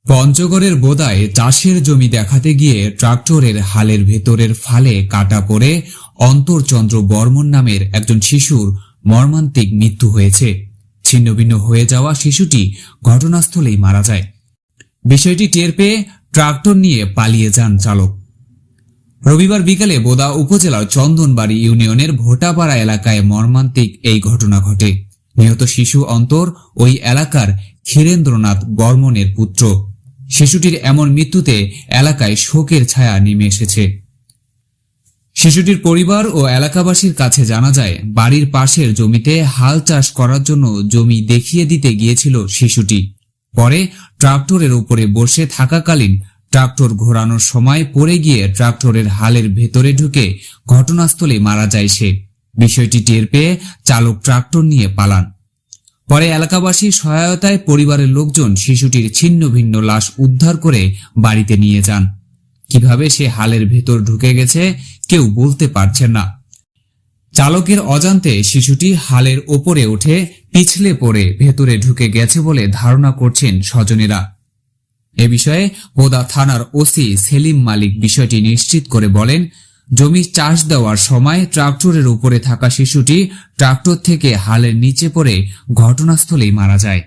পঞ্চগড়ের বোদায় চাষের জমি দেখাতে গিয়ে ট্রাক্টরের হালের ভেতরের ফালে কাটা পড়ে অন্তরচন্দ্র বর্মন নামের একজন শিশুর মর্মান্তিক মৃত্যু হয়েছে। ছিন্নভিন্ন হয়ে যাওয়া শিশুটি ঘটনাস্থলেই মারা যায়। বিষয়টি টের পেয়ে ট্রাক্টর নিয়ে পালিয়ে যান চালক। রবিবার বিকেলে বোদা উপজেলার চন্দনবাড়ি ইউনিয়নের ভোটাপাড়া এলাকায় মর্মান্তিক এই ঘটনা ঘটে। নিহত শিশু অন্তর ওই এলাকার ক্ষীরেন্দ্রনাথ বর্মনের পুত্র। শিশুটির এমন মৃত্যুতে এলাকায় শোকের ছায়া নেমে এসেছে। শিশুটির পরিবার ও এলাকাবাসীর কাছে জানা যায়, বাড়ির পাশের জমিতে হাল চাষ করার জন্য জমি দেখিয়ে দিতে গিয়েছিল শিশুটি। পরে ট্রাক্টরের উপরে বসে থাকাকালীন ট্রাক্টর ঘোরানোর সময় পড়ে গিয়ে ট্রাক্টরের হালের ভেতরে ঢুকে ঘটনাস্থলে মারা যায় সে। বিষয়টি টের পেয়ে চালক ট্রাক্টর নিয়ে পালান। পরে এলাকাবাসীর সহায়তায় পরিবারের লোকজন শিশুটির ছিন্ন ভিন্ন লাশ উদ্ধার করে বাড়িতে নিয়ে যান। কিভাবে সে হালের ভেতর ঢুকে গেছে কেউ বলতে পারছেন না। চালকের অজান্তে শিশুটি হালের ওপরে উঠে পিছলে পড়ে ভেতরে ঢুকে গেছে বলে ধারণা করছেন স্বজনেরা। এ বিষয়ে বোদা থানার ওসি সেলিম মালিক বিষয়টি নিশ্চিত করে বলেন, জমি চাষ দেওয়ার সময় ট্রাক্টরের উপরে থাকা শিশুটি ট্রাক্টর থেকে হালের নিচে পড়ে ঘটনাস্থলেই মারা যায়।